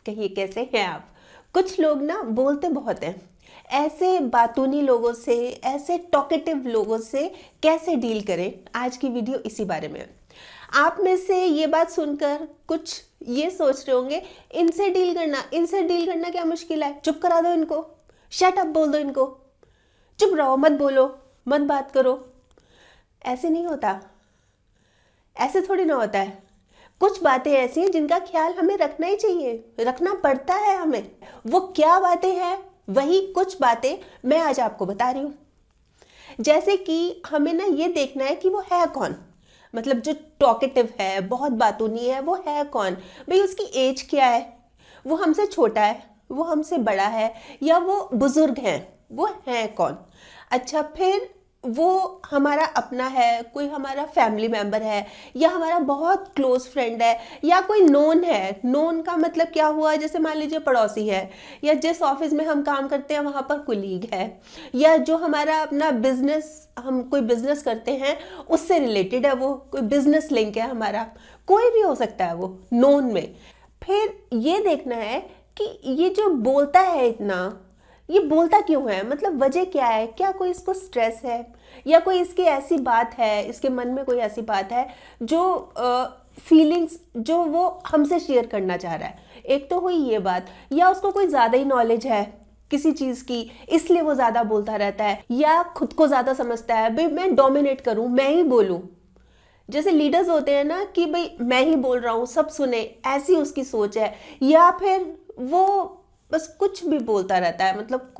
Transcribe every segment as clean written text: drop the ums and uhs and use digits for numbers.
कहिए कैसे हैं आप। कुछ लोग ना बोलते बहुत हैं, ऐसे बातूनी लोगों से, ऐसे टॉकेटिव लोगों से कैसे डील करें, आज की वीडियो इसी बारे में है। आप में से ये बात सुनकर कुछ ये सोच रहे होंगे, इनसे डील करना क्या मुश्किल है, चुप करा दो इनको, शट अप बोल दो इनको, चुप रहो, मत बोलो, मत बात करो। ऐसे नहीं होता, ऐसे थोड़ी ना होता है। कुछ बातें ऐसी हैं जिनका ख्याल हमें रखना ही चाहिए, रखना पड़ता है हमें। वो क्या बातें हैं, वही कुछ बातें मैं आज आपको बता रही हूँ। जैसे कि हमें ना ये देखना है कि वो है कौन, मतलब जो टॉकेटिव है, बहुत बातूनी है, वो है कौन। भाई उसकी एज क्या है, वो हमसे छोटा है, वो हमसे बड़ा है, या वो बुजुर्ग हैं, वो है कौन। अच्छा, फिर वो हमारा अपना है, कोई हमारा फैमिली मेम्बर है, या हमारा बहुत क्लोज फ्रेंड है, या कोई नोन है। नोन का मतलब क्या हुआ, जैसे मान लीजिए पड़ोसी है, या जिस ऑफिस में हम काम करते हैं वहाँ पर कुलीग है, या जो हमारा अपना बिजनेस, हम कोई बिजनेस करते हैं उससे रिलेटेड है, वो कोई बिजनेस लिंक है हमारा, कोई भी हो सकता है वो नोन में। फिर ये देखना है कि ये जो बोलता है इतना, ये बोलता क्यों है, मतलब वजह क्या है, क्या कोई इसको स्ट्रेस है, या कोई इसकी ऐसी बात है, इसके मन में कोई ऐसी बात है जो फीलिंग्स जो वो हमसे शेयर करना चाह रहा है। एक तो हुई ये बात, या उसको कोई ज़्यादा ही नॉलेज है किसी चीज़ की, इसलिए वो ज़्यादा बोलता रहता है, या खुद को ज़्यादा समझता है, भाई मैं डोमिनेट करूँ, मैं ही बोलूँ। जैसे लीडर्स होते हैं ना कि भाई मैं ही बोल रहा हूँ, सब सुने, ऐसी उसकी सोच है। या फिर वो बस कुछ भी बोलता रहता है, मतलब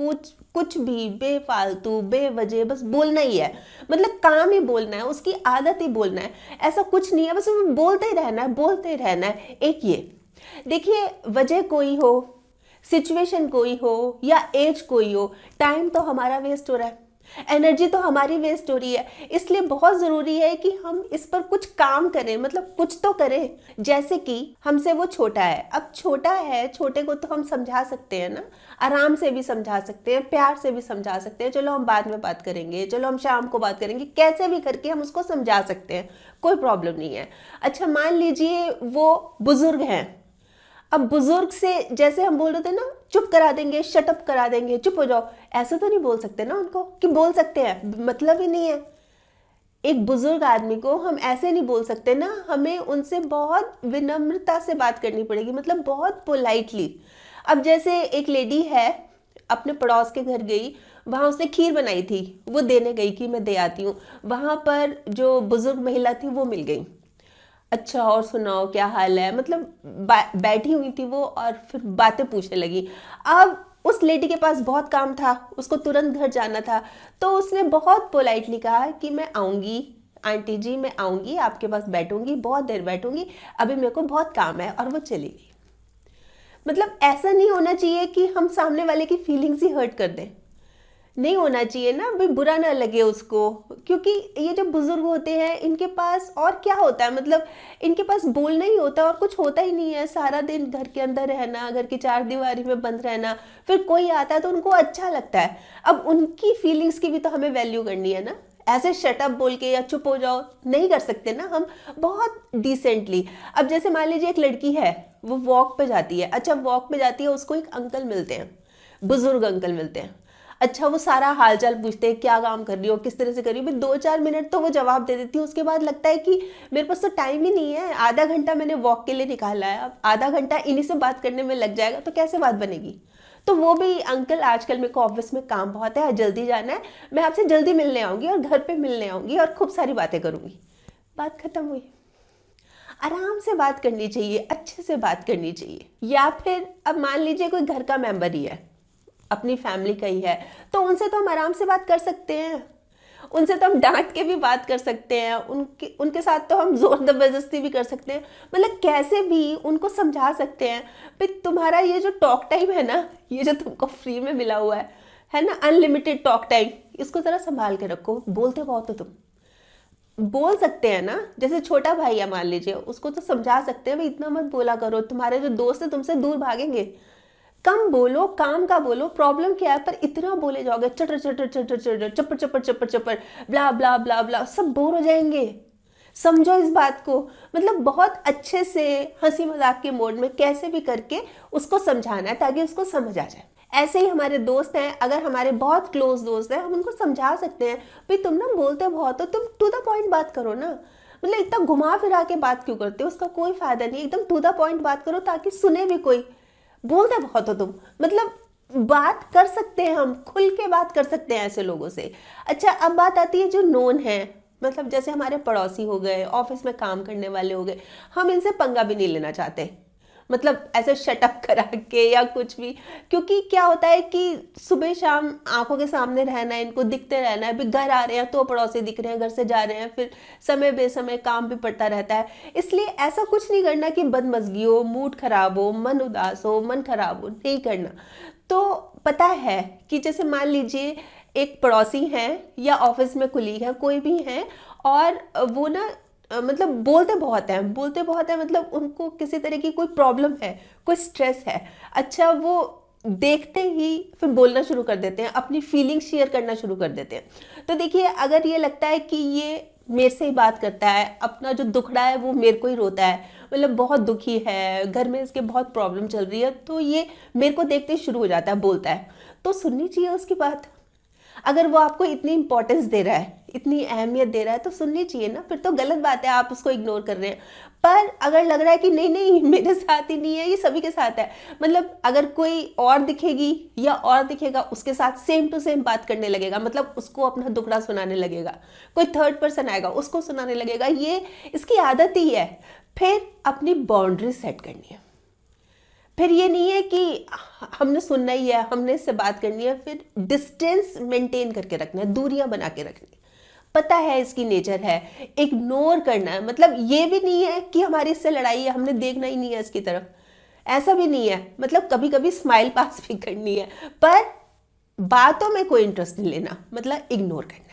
कुछ भी बेफालतू बेवजह बस बोलना ही है, मतलब काम ही बोलना है, उसकी आदत ही बोलना है। ऐसा कुछ नहीं है, बस वो बोलते ही रहना है, बोलते ही रहना है। एक ये देखिए, वजह कोई हो, सिचुएशन कोई हो, या एज कोई हो, टाइम तो हमारा वेस्ट हो रहा है, एनर्जी तो हमारी वेस्ट हो रही है। इसलिए बहुत ज़रूरी है कि हम इस पर कुछ काम करें, मतलब कुछ तो करें। जैसे कि हमसे वो छोटा है, अब छोटा है, छोटे को तो हम समझा सकते हैं ना, आराम से भी समझा सकते हैं, प्यार से भी समझा सकते हैं, चलो हम बाद में बात करेंगे, चलो हम शाम को बात करेंगे, कैसे भी करके हम उसको समझा सकते हैं, कोई प्रॉब्लम नहीं है। अच्छा, मान लीजिए वो बुजुर्ग हैं। अब बुजुर्ग से जैसे हम बोल रहे थे ना, चुप करा देंगे, शटअप करा देंगे, चुप हो जाओ, ऐसा तो नहीं बोल सकते ना उनको, कि बोल सकते हैं, मतलब ही नहीं है। एक बुजुर्ग आदमी को हम ऐसे नहीं बोल सकते ना, हमें उनसे बहुत विनम्रता से बात करनी पड़ेगी, मतलब बहुत पोलाइटली। अब जैसे एक लेडी है, अपने पड़ोस के घर गई, वहाँ उसने खीर बनाई थी, वो देने गई कि मैं दे आती हूँ। वहाँ पर जो बुजुर्ग महिला थी वो मिल गई। अच्छा, और सुनाओ क्या हाल है, मतलब बैठी हुई थी वो, और फिर बातें पूछने लगी। अब उस लेडी के पास बहुत काम था, उसको तुरंत घर जाना था, तो उसने बहुत पोलाइटली कहा कि मैं आऊँगी आंटी जी, मैं आऊँगी, आपके पास बैठूंगी, बहुत देर बैठूंगी, अभी मेरे को बहुत काम है, और वो चली गई। मतलब ऐसा नहीं होना चाहिए कि हम सामने वाले की फीलिंग्स ही हर्ट कर दें, नहीं होना चाहिए ना, भाई बुरा ना लगे उसको। क्योंकि ये जो बुजुर्ग होते हैं, इनके पास और क्या होता है, मतलब इनके पास बोलना ही होता है और कुछ होता ही नहीं है। सारा दिन घर के अंदर रहना, घर की चार दीवारी में बंद रहना, फिर कोई आता है तो उनको अच्छा लगता है। अब उनकी फीलिंग्स की भी तो हमें वैल्यू करनी है ना। ऐसे शटअप बोल के या चुप हो जाओ नहीं कर सकते ना हम, बहुत डिसेंटली। अब जैसे मान लीजिए एक लड़की है, वो वॉक पे जाती है। अच्छा, वॉक पे जाती है, उसको एक अंकल मिलते हैं, बुजुर्ग अंकल मिलते हैं। अच्छा, वो सारा हालचाल पूछते हैं, क्या काम कर रही हो, किस तरह से कर रही हो, भाई 2-4 मिनट तो वो जवाब दे देती है। उसके बाद लगता है कि मेरे पास तो टाइम ही नहीं है, आधा घंटा मैंने वॉक के लिए निकाला है, अब आधा घंटा इन्हीं से बात करने में लग जाएगा, तो कैसे बात बनेगी। तो वो भी अंकल, आजकल मेरे को ऑफिस में काम बहुत है, जल्दी जाना है, मैं आपसे जल्दी मिलने आऊँगी और घर पर मिलने आऊँगी और खूब सारी बातें करूँगी। बात खत्म हुई। आराम से बात करनी चाहिए, अच्छे से बात करनी चाहिए। या फिर अब मान लीजिए कोई घर का मेंबर ही है, अपनी फैमिली का ही है, तो उनसे तो हम आराम से बात कर सकते हैं, उनसे तो हम डांट के भी बात कर सकते हैं, उनके साथ तो हम जोर जबरदस्ती भी कर सकते हैं, मतलब कैसे भी उनको समझा सकते हैं। भाई तुम्हारा ये जो टॉक टाइम है ना, ये जो तुमको फ्री में मिला हुआ है ना, अनलिमिटेड टॉक टाइम, इसको ज़रा संभाल के रखो। बोलते बहुत हो तुम, बोल सकते हैं ना। जैसे छोटा भाई है मान लीजिए, उसको तो समझा सकते हैं, भाई इतना मत बोला करो, तुम्हारे जो दोस्त है तुमसे दूर भागेंगे, कम बोलो, काम का बोलो, प्रॉब्लम क्या है। पर इतना बोले जाओगे चटर चटर चटर चटर, चप्पर चप्पर चप्पर चप्पर, ब्ला ब्ला ब्ला ब्ला, सब बोर हो जाएंगे, समझो इस बात को। मतलब बहुत अच्छे से हंसी मजाक के मोड में कैसे भी करके उसको समझाना है ताकि उसको समझ आ जाए। ऐसे ही हमारे दोस्त हैं, अगर हमारे बहुत क्लोज दोस्त हैं, हम उनको समझा सकते हैं, भाई तुम ना बोलते बहुत हो, तुम टू द पॉइंट बात करो ना। मतलब इतना घुमा फिरा के बात क्यों करते हो, उसका कोई फायदा नहीं, एकदम टू द पॉइंट बात करो ताकि सुने भी कोई। बोलते बहुत हो तुम, मतलब बात कर सकते हैं, हम खुल के बात कर सकते हैं ऐसे लोगों से। अच्छा, अब बात आती है जो नोन है, मतलब जैसे हमारे पड़ोसी हो गए, ऑफिस में काम करने वाले हो गए, हम इनसे पंगा भी नहीं लेना चाहते, मतलब ऐसे शटअप करा के या कुछ भी। क्योंकि क्या होता है कि सुबह शाम आंखों के सामने रहना है, इनको दिखते रहना है, अभी घर आ रहे हैं तो पड़ोसी दिख रहे हैं, घर से जा रहे हैं, फिर समय बेसमय काम भी पड़ता रहता है। इसलिए ऐसा कुछ नहीं करना कि बदमजगी हो, मूड खराब हो, मन उदास हो, मन खराब हो, नहीं करना। तो पता है कि जैसे मान लीजिए एक पड़ोसी हैं या ऑफिस में कुलीग है, कोई भी हैं, और वो ना मतलब बोलते बहुत हैं, बोलते बहुत हैं, मतलब उनको किसी तरह की कोई प्रॉब्लम है, कोई स्ट्रेस है। अच्छा, वो देखते ही फिर बोलना शुरू कर देते हैं, अपनी फीलिंग शेयर करना शुरू कर देते हैं। तो देखिए, अगर ये लगता है कि ये मेरे से ही बात करता है, अपना जो दुख रहा है वो मेरे को ही रोता है, मतलब बहुत दुखी है, घर में इसके बहुत प्रॉब्लम चल रही है, तो ये मेरे को देखते ही शुरू हो जाता है, बोलता है, तो सुननी चाहिए उसकी बात। अगर वो आपको इतनी इंपॉर्टेंस दे रहा है, इतनी अहमियत दे रहा है, तो सुननी चाहिए ना। फिर तो गलत बात है आप उसको इग्नोर कर रहे हैं। पर अगर लग रहा है कि नहीं नहीं मेरे साथ ही नहीं है, ये सभी के साथ है, मतलब अगर कोई और दिखेगी या और दिखेगा उसके साथ सेम टू सेम बात करने लगेगा, मतलब उसको अपना दुखड़ा सुनाने लगेगा, कोई थर्ड पर्सन आएगा उसको सुनाने लगेगा, ये इसकी आदत ही है। फिर अपनी बाउंड्री सेट करनी है। फिर ये नहीं है कि हमने सुनना ही है, हमने इससे बात करनी है, फिर डिस्टेंस मेंटेन करके रखना है, दूरियां बना के रखनी है। पता है इसकी नेचर है, इग्नोर करना है, मतलब ये भी नहीं है कि हमारी इससे लड़ाई है, हमने देखना ही नहीं है इसकी तरफ, ऐसा भी नहीं है। मतलब कभी कभी स्माइल पास भी करनी है, पर बातों में कोई इंटरेस्ट नहीं लेना, मतलब इग्नोर करना।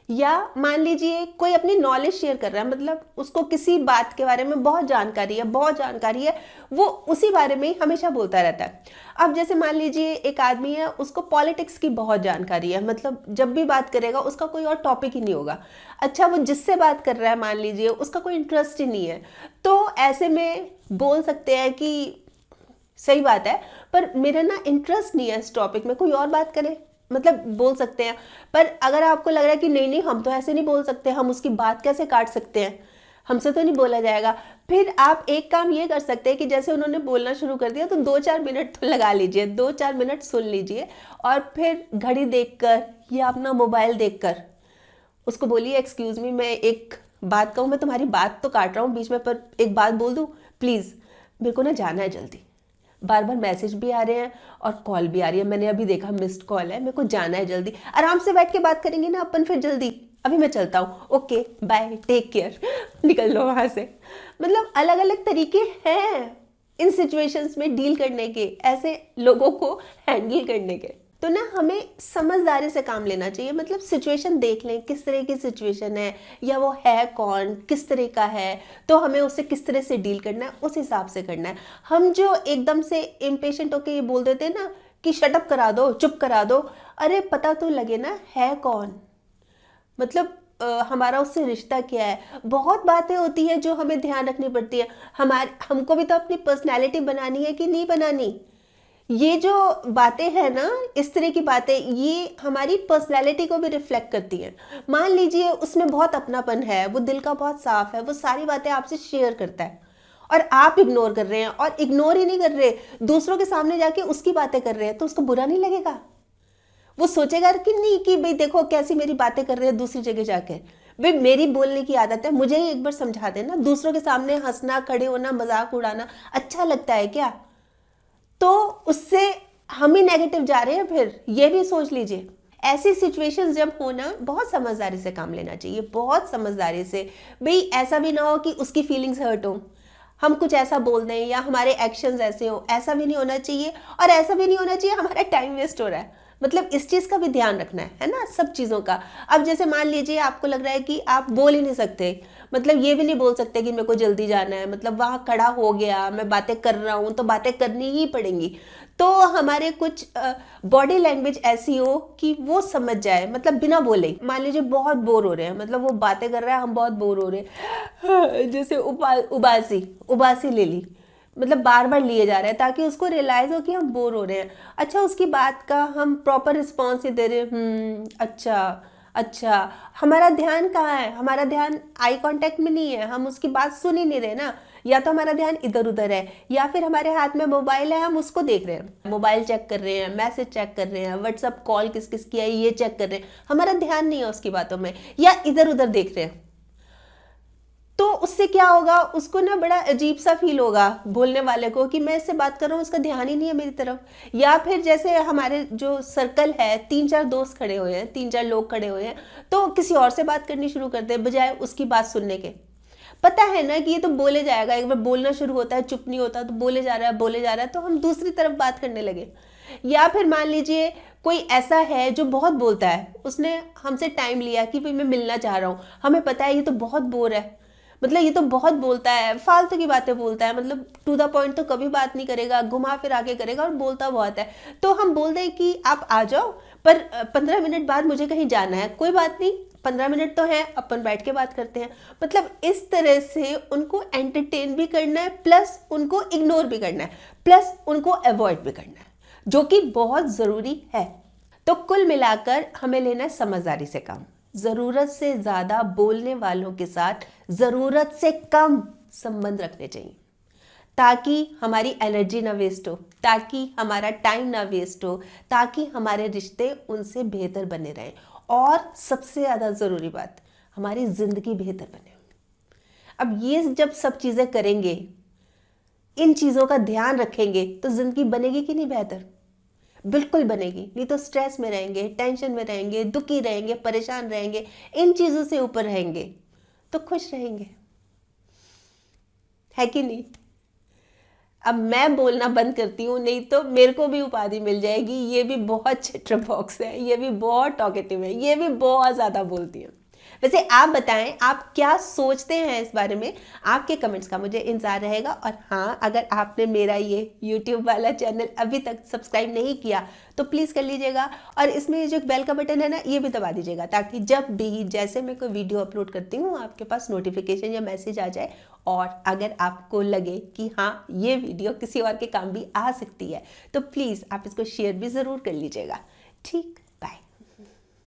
या मान लीजिए कोई अपनी नॉलेज शेयर कर रहा है, मतलब उसको किसी बात के बारे में बहुत जानकारी है, बहुत जानकारी है, वो उसी बारे में ही हमेशा बोलता रहता है। अब जैसे मान लीजिए एक आदमी है, उसको पॉलिटिक्स की बहुत जानकारी है, मतलब जब भी बात करेगा उसका कोई और टॉपिक ही नहीं होगा। अच्छा, वो जिससे बात कर रहा है मान लीजिए उसका कोई इंटरेस्ट ही नहीं है, तो ऐसे में बोल सकते हैं कि सही बात है, पर मेरा ना इंटरेस्ट नहीं है इस टॉपिक में, कोई और बात करें, मतलब बोल सकते हैं। पर अगर आपको लग रहा है कि नहीं नहीं हम तो ऐसे नहीं बोल सकते, हम उसकी बात कैसे काट सकते हैं, हमसे तो नहीं बोला जाएगा, फिर आप एक काम ये कर सकते हैं कि जैसे उन्होंने बोलना शुरू कर दिया तो 2-4 मिनट तो लगा लीजिए, 2-4 मिनट सुन लीजिए, और फिर घड़ी देखकर या अपना मोबाइल देखकर उसको बोलिए, एक्सक्यूज मी, मैं एक बात कहूँ, मैं तुम्हारी बात तो काट रहा हूँ बीच में, पर एक बात बोल दूँ प्लीज़, मेरे को ना जाना है जल्दी, बार बार मैसेज भी आ रहे हैं और कॉल भी आ रही है, मैंने अभी देखा मिस्ड कॉल है, मेरे को जाना है जल्दी, आराम से बैठ के बात करेंगे ना अपन फिर जल्दी, अभी मैं चलता हूँ, ओके बाय, टेक केयर, निकल लो वहाँ से। मतलब अलग अलग तरीके हैं इन सिचुएशंस में डील करने के, ऐसे लोगों को हैंडल करने के। तो ना हमें समझदारी से काम लेना चाहिए, मतलब सिचुएशन देख लें किस तरह की सिचुएशन है, या वो है कौन, किस तरह का है, तो हमें उससे किस तरह से डील करना है, उस हिसाब से करना है। हम जो एकदम से इम्पेशेंट होके ये बोल देते हैं ना कि शटअप करा दो, चुप करा दो, अरे पता तो लगे ना है कौन, मतलब हमारा उससे रिश्ता क्या है। बहुत बातें होती हैं जो हमें ध्यान रखनी पड़ती है, हमको भी तो अपनी पर्सनैलिटी बनानी है कि नहीं बनानी। ये जो बातें हैं ना, इस तरह की बातें, ये हमारी पर्सनैलिटी को भी रिफ्लेक्ट करती हैं। मान लीजिए उसमें बहुत अपनापन है, वो दिल का बहुत साफ है, वो सारी बातें आपसे शेयर करता है, और आप इग्नोर कर रहे हैं, और इग्नोर ही नहीं कर रहे, दूसरों के सामने जाके उसकी बातें कर रहे हैं, तो उसको बुरा नहीं लगेगा? वो सोचेगा कि नहीं कि भाई देखो कैसी मेरी बातें कर रहे हैं दूसरी जगह जाके, भाई मेरी बोलने की आदत है, मुझे ही एक बार समझा देना, दूसरों के सामने हंसना, खड़े होना, मजाक उड़ाना अच्छा लगता है क्या? तो उससे हम ही नेगेटिव जा रहे हैं, फिर ये भी सोच लीजिए। ऐसी सिचुएशंस जब होना, बहुत समझदारी से काम लेना चाहिए, बहुत समझदारी से। भाई ऐसा भी ना हो कि उसकी फीलिंग्स हर्ट हो, हम कुछ ऐसा बोल दें या हमारे एक्शंस ऐसे हो, ऐसा भी नहीं होना चाहिए। और ऐसा भी नहीं होना चाहिए हमारा टाइम वेस्ट हो रहा है, मतलब इस चीज का भी ध्यान रखना है ना, सब चीजों का। अब जैसे मान लीजिए आपको लग रहा है कि आप बोल ही नहीं सकते, मतलब ये भी नहीं बोल सकते कि मेरे को जल्दी जाना है, मतलब वहां खड़ा हो गया, मैं बातें कर रहा हूं तो बातें करनी ही पड़ेंगी, तो हमारे कुछ बॉडी लैंग्वेज ऐसी हो कि वो समझ जाए, मतलब बिना बोले। मान लीजिए बहुत बोर हो रहे हैं, मतलब वो बातें कर रहा है, हम बहुत बोर हो रहे हैं, जैसे उबासी उबासी ले ली, मतलब बार बार लिए जा रहे हैं ताकि उसको रियलाइज हो कि हम बोर हो रहे हैं। अच्छा, उसकी बात का हम प्रॉपर रिस्पॉन्स ही दे रहे हैं, अच्छा अच्छा, हमारा ध्यान कहाँ है? हमारा ध्यान आई कांटेक्ट में नहीं है, हम उसकी बात सुन ही नहीं रहे ना। या तो हमारा ध्यान इधर उधर है, या फिर हमारे हाथ में मोबाइल है, हम उसको देख रहे हैं, मोबाइल चेक कर रहे हैं, मैसेज चेक कर रहे हैं, व्हाट्सअप कॉल किस किस की आई ये चेक कर रहे हैं, हमारा ध्यान नहीं है उसकी बातों में, या इधर उधर देख रहे हैं। तो उससे क्या होगा, उसको ना बड़ा अजीब सा फील होगा बोलने वाले को कि मैं इससे बात कर रहा हूँ, उसका ध्यान ही नहीं है मेरी तरफ। या फिर जैसे हमारे जो सर्कल है, 3-4 दोस्त खड़े हुए हैं, 3-4 लोग खड़े हुए हैं, तो किसी और से बात करनी शुरू करते हैं बजाय उसकी बात सुनने के। पता है ना कि ये तो बोले जाएगा, एक बार बोलना शुरू होता है, चुप नहीं होता, तो बोले जा रहा है बोले जा रहा है, तो हम दूसरी तरफ बात करने लगे। या फिर मान लीजिए कोई ऐसा है जो बहुत बोलता है, उसने हमसे टाइम लिया कि भाई मैं मिलना चाह रहा हूँ, हमें पता है ये तो बहुत बोर है, मतलब ये तो बहुत बोलता है, फालतू की बातें बोलता है, मतलब टू द पॉइंट तो कभी बात नहीं करेगा, घुमा फिरा के करेगा और बोलता बहुत है। तो हम बोल दें कि आप आ जाओ, पर 15 मिनट बाद मुझे कहीं जाना है, कोई बात नहीं, 15 मिनट तो है, अपन बैठ के बात करते हैं। मतलब इस तरह से उनको एंटरटेन भी करना है, प्लस उनको इग्नोर भी करना है, प्लस उनको अवॉइड भी करना है, जो कि बहुत ज़रूरी है। तो कुल मिलाकर हमें लेना है समझदारी से काम। ज़रूरत से ज़्यादा बोलने वालों के साथ ज़रूरत से कम संबंध रखने चाहिए, ताकि हमारी एनर्जी ना वेस्ट हो, ताकि हमारा टाइम ना वेस्ट हो, ताकि हमारे रिश्ते उनसे बेहतर बने रहें, और सबसे ज़्यादा ज़रूरी बात, हमारी ज़िंदगी बेहतर बने। अब ये जब सब चीज़ें करेंगे, इन चीज़ों का ध्यान रखेंगे, तो ज़िंदगी बनेगी कि नहीं बेहतर? बिल्कुल बनेगी। नहीं तो स्ट्रेस में रहेंगे, टेंशन में रहेंगे, दुखी रहेंगे, परेशान रहेंगे, इन चीज़ों से ऊपर रहेंगे तो खुश रहेंगे, है कि नहीं? अब मैं बोलना बंद करती हूँ, नहीं तो मेरे को भी उपाधि मिल जाएगी, ये भी बहुत चैटर बॉक्स है, ये भी बहुत टॉकेटिव है, ये भी बहुत ज़्यादा बोलती है। वैसे आप बताएं, आप क्या सोचते हैं इस बारे में? आपके कमेंट्स का मुझे इंतजार रहेगा। और हाँ, अगर आपने मेरा ये YouTube वाला चैनल अभी तक सब्सक्राइब नहीं किया तो प्लीज़ कर लीजिएगा, और इसमें जो बेल का बटन है ना, ये भी दबा दीजिएगा, ताकि जब भी जैसे मैं कोई वीडियो अपलोड करती हूँ आपके पास नोटिफिकेशन या मैसेज आ जाए। और अगर आपको लगे कि हाँ, ये वीडियो किसी और के काम भी आ सकती है, तो प्लीज़ आप इसको शेयर भी ज़रूर कर लीजिएगा। ठीक।